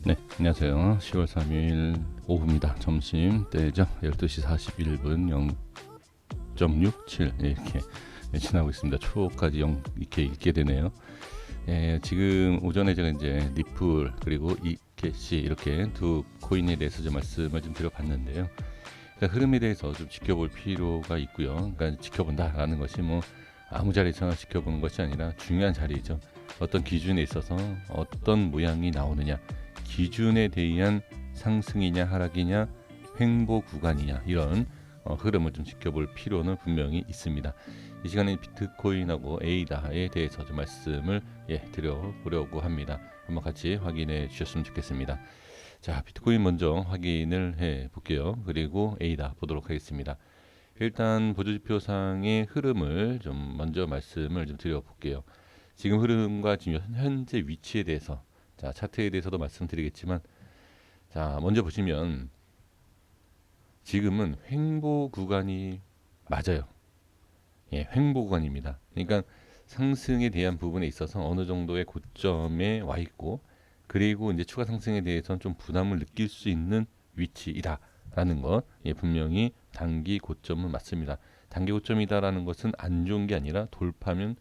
네, 안녕하세요. 10월 3일 오후입니다. 점심 때죠. 12시 41분 0.67 이렇게 지나고 있습니다. 초까지 0 이렇게 읽게 되네요. 지금 오전에 제가 이제 리플 그리고 이캐시 이렇게 두 코인에 대해서 좀 말씀을 좀 드려봤는데요. 그러니까 흐름에 대해서 좀 지켜볼 필요가 있고요. 그러니까 지켜본다라는 것이 뭐 아무 자리에서나 지켜보는 것이 아니라 중요한 자리죠. 어떤 기준에 있어서 어떤 모양이 나오느냐, 기준에 대한 상승이냐 하락이냐, 횡보 구간이냐 이런 흐름을 좀 지켜볼 필요는 분명히 있습니다. 이 시간에 비트코인하고 에이다에 대해서 좀 말씀을 드려보려고 합니다. 한번 같이 확인해 주셨으면 좋겠습니다. 자, 비트코인 먼저 확인을 해 볼게요. 그리고 에이다 보도록 하겠습니다. 일단 보조지표상의 흐름을 좀 먼저 말씀을 좀 드려볼게요. 지금 흐름과 지금 현재 위치에 대해서, 자, 차트에 대해서도 말씀드리겠지만, 자, 먼저 보시면 지금은 횡보 구간이 맞아요. 횡보 구간입니다. 그러니까 상승에 대한 부분에 있어서 어느 정도의 고점에 와 있고, 그리고 이제 추가 상승에 대해서는 좀 부담을 느낄 수 있는 위치이다라는 것, 분명히 단기 고점은 맞습니다. 단기 고점이다라는 것은 안 좋은 게 아니라 돌파면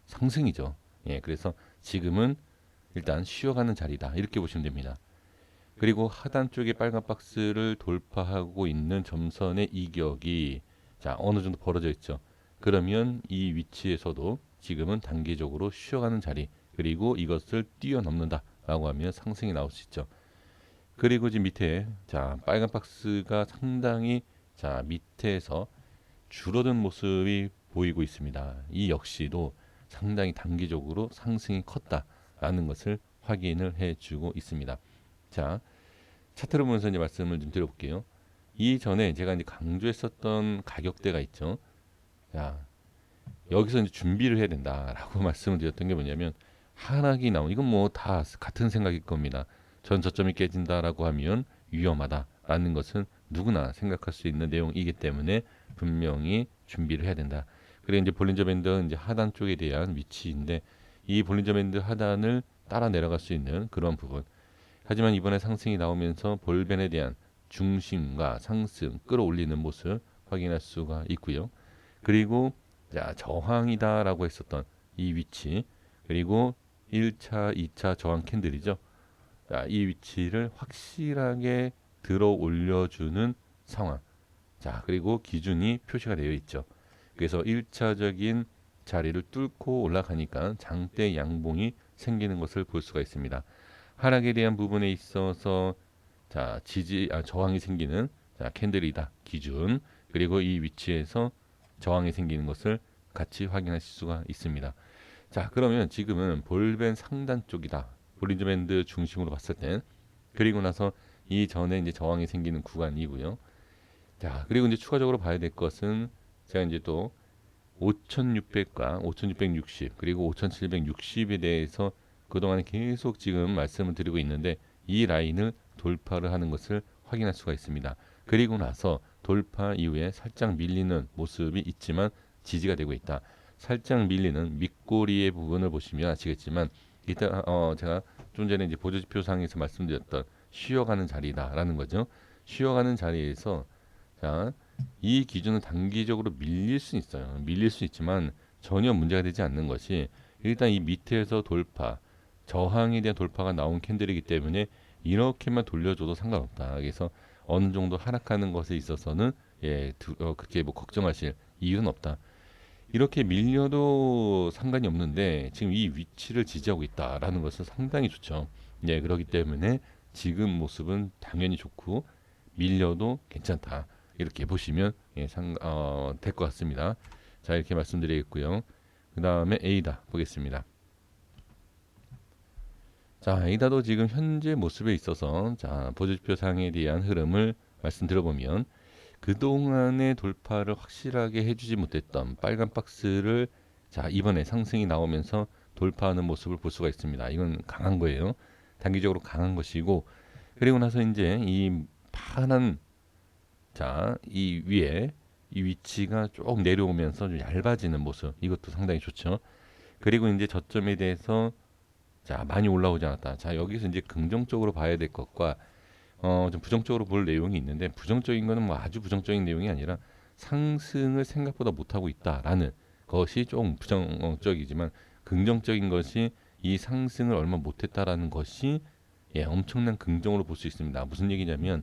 상승이죠. 그래서 지금은 일단 쉬어가는 자리다 이렇게 보시면 됩니다. 그리고 하단 쪽에 빨간 박스를 돌파하고 있는 점선의 이격이 자 어느 정도 벌어져 있죠. 그러면 이 위치에서도 지금은 단기적으로 쉬어가는 자리 그리고 이것을 뛰어넘는다라고 하면 상승이 나올 수 있죠. 그리고 지금 밑에 자 빨간 박스가 상당히 자 밑에서 줄어든 모습이 보이고 있습니다. 이 역시도 상당히 단기적으로 상승이 컸다라는 것을 확인을 해주고 있습니다. 자, 차트를 보면서 이제 말씀을 좀 드려볼게요. 이전에 제가 이제 강조했었던 가격대가 있죠. 자, 여기서 이제 준비를 해야 된다라고 말씀을 드렸던 게 뭐냐면 하락이 나온 이건 뭐 다 같은 생각일 겁니다. 전 저점이 깨진다라고 하면 위험하다라는 것은 누구나 생각할 수 있는 내용이기 때문에 분명히 준비를 해야 된다. 그리고 이제 볼린저 밴드 이제 하단 쪽에 대한 위치인데 이 볼린저 밴드 하단을 따라 내려갈 수 있는 그런 부분. 하지만 이번에 상승이 나오면서 볼벤에 대한 중심과 상승 끌어올리는 모습 확인할 수가 있고요. 그리고 자, 저항이다라고 했었던 이 위치 그리고 1차, 2차 저항 캔들이죠. 자, 이 위치를 확실하게 들어 올려주는 상황. 자, 그리고 기준이 표시가 되어 있죠. 그래서 1차적인 자리를 뚫고 올라가니까 장대 양봉이 생기는 것을 볼 수가 있습니다. 하락에 대한 부분에 있어서 자, 저항이 생기는 자, 캔들이다. 기준. 그리고 이 위치에서 저항이 생기는 것을 같이 확인하실 수가 있습니다. 자, 그러면 지금은 볼벤 상단 쪽이다. 볼린저 밴드 중심으로 봤을 때 그리고 나서 이 전에 이제 저항이 생기는 구간이고요. 자, 그리고 이제 추가적으로 봐야 될 것은 제가 이제 또 5600과 5660 그리고 5760에 대해서 그동안 계속 지금 말씀을 드리고 있는데 이 라인을 돌파를 하는 것을 확인할 수가 있습니다. 그리고 나서 돌파 이후에 살짝 밀리는 모습이 있지만 지지가 되고 있다. 살짝 밀리는 밑꼬리의 부분을 보시면 아시겠지만 이따 제가 좀 전에 이제 보조지표상에서 말씀드렸던 쉬어가는 자리다라는 거죠. 쉬어가는 자리에서 자, 이 기준은 단기적으로 밀릴 수 있어요. 밀릴 수 있지만 전혀 문제가 되지 않는 것이 일단 이 밑에서 돌파, 저항에 대한 돌파가 나온 캔들이기 때문에 이렇게만 돌려줘도 상관없다. 그래서 어느 정도 하락하는 것에 있어서는 그렇게 뭐 걱정하실 이유는 없다. 이렇게 밀려도 상관이 없는데 지금 이 위치를 지지하고 있다라는 것은 상당히 좋죠. 그렇기 때문에 지금 모습은 당연히 좋고 밀려도 괜찮다. 이렇게 보시면 될 것 같습니다. 자, 이렇게 말씀드리겠고요. 그 다음에 에이다 보겠습니다. 자, 에이다도 지금 현재 모습에 있어서 자, 보조지표 상에 대한 흐름을 말씀드려보면 그동안의 돌파를 확실하게 해주지 못했던 빨간 박스를 자, 이번에 상승이 나오면서 돌파하는 모습을 볼 수가 있습니다. 이건 강한 거예요. 단기적으로 강한 것이고 그리고 나서 이제 이 파란 자, 이 위에 이 위치가 쭉 내려오면서 좀 얇아지는 모습 이것도 상당히 좋죠. 그리고 이제 저점에 대해서 자, 많이 올라오지 않았다. 자, 여기서 이제 긍정적으로 봐야 될 것과 좀 부정적으로 볼 내용이 있는데, 부정적인 거는 뭐 아주 부정적인 내용이 아니라 상승을 생각보다 못하고 있다라는 것이 좀 부정적이지만, 긍정적인 것이 이 상승을 얼마 못했다라는 것이 엄청난 긍정으로 볼 수 있습니다. 무슨 얘기냐면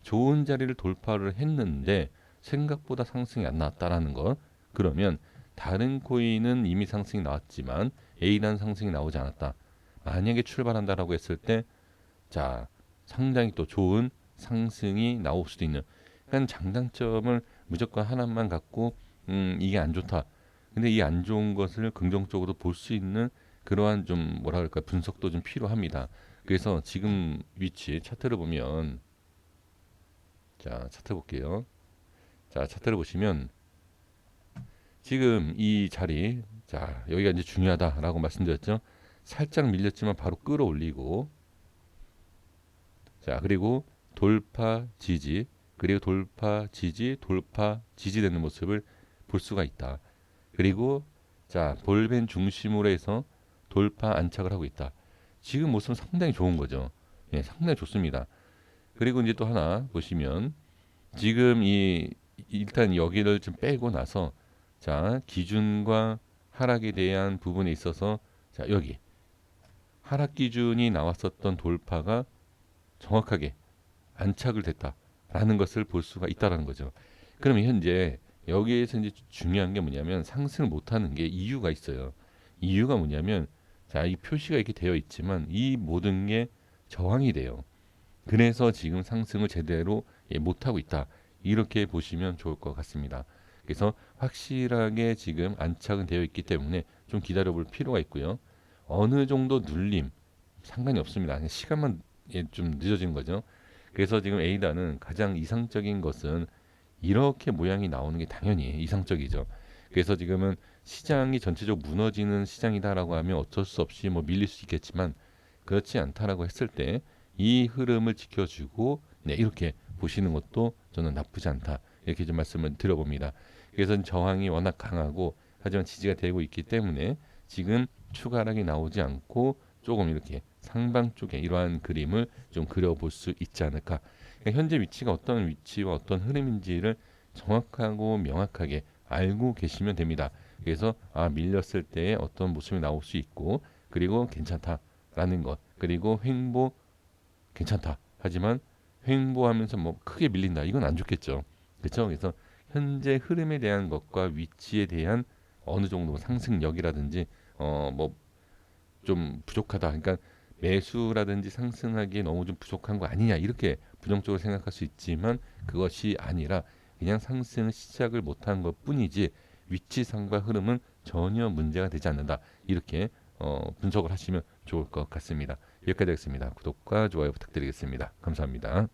좋은 자리를 돌파를 했는데 생각보다 상승이 안 나왔다라는 것. 그러면 다른 코인은 이미 상승이 나왔지만 A라는 상승이 나오지 않았다. 만약에 출발한다라고 했을 때, 자, 상당히 또 좋은 상승이 나올 수도 있는. 그러니까 장단점을 무조건 하나만 갖고 이게 안 좋다. 근데 이 안 좋은 것을 긍정적으로 볼 수 있는 그러한 좀 뭐라 그럴까, 분석도 좀 필요합니다. 그래서 지금 위치 차트를 보면, 자, 차트 볼게요. 자, 차트를 보시면 지금 이 자리, 자, 여기가 이제 중요하다라고 말씀드렸죠. 살짝 밀렸지만 바로 끌어올리고, 자, 그리고 돌파 지지, 그리고 돌파 지지, 돌파 지지되는 모습을 볼 수가 있다. 그리고 자, 볼벤 중심으로 해서 돌파 안착을 하고 있다. 지금 모습은 상당히 좋은 거죠. 예, 상당히 좋습니다. 그리고 이제 또 하나 보시면, 지금 이 일단 여기를 좀 빼고 나서, 자, 기준과 하락에 대한 부분에 있어서, 자, 여기 하락 기준이 나왔었던 돌파가 정확하게 안착을 됐다라는 것을 볼 수가 있다라는 거죠. 그러면 현재 여기에서 이제 중요한 게 뭐냐면, 상승을 못하는 게 이유가 있어요. 이유가 뭐냐면, 자, 이 표시가 이렇게 되어 있지만 이 모든 게 저항이 돼요. 그래서 지금 상승을 제대로 못하고 있다. 이렇게 보시면 좋을 것 같습니다. 그래서 확실하게 지금 안착은 되어 있기 때문에 좀 기다려 볼 필요가 있고요. 어느 정도 눌림 상관이 없습니다. 그냥 시간만 좀 늦어지는 거죠. 그래서 지금 에이다는 가장 이상적인 것은 이렇게 모양이 나오는 게 당연히 이상적이죠. 그래서 지금은 시장이 전체적으로 무너지는 시장이다라고 하면 어쩔 수 없이 뭐 밀릴 수 있겠지만, 그렇지 않다라고 했을 때 이 흐름을 지켜주고, 네, 이렇게 보시는 것도 저는 나쁘지 않다, 이렇게 좀 말씀을 드려봅니다. 그래서 저항이 워낙 강하고 하지만 지지가 되고 있기 때문에 지금 추가 하락이 나오지 않고 조금 이렇게 상방 쪽에 이러한 그림을 좀 그려볼 수 있지 않을까. 그러니까 현재 위치가 어떤 위치와 어떤 흐름인지를 정확하고 명확하게 알고 계시면 됩니다. 그래서 밀렸을 때 어떤 모습이 나올 수 있고, 그리고 괜찮다라는 것, 그리고 횡보 괜찮다. 하지만 횡보하면서 뭐 크게 밀린다, 이건 안 좋겠죠. 그렇죠? 그래서 현재 흐름에 대한 것과 위치에 대한 어느 정도 상승력이라든지 뭐 좀 부족하다. 그러니까 매수라든지 상승하기에 너무 좀 부족한 거 아니냐, 이렇게 부정적으로 생각할 수 있지만 그것이 아니라 그냥 상승 시작을 못한 것뿐이지 위치상과 흐름은 전혀 문제가 되지 않는다. 이렇게 분석을 하시면 좋을 것 같습니다. 여기까지 하겠습니다. 구독과 좋아요 부탁드리겠습니다. 감사합니다.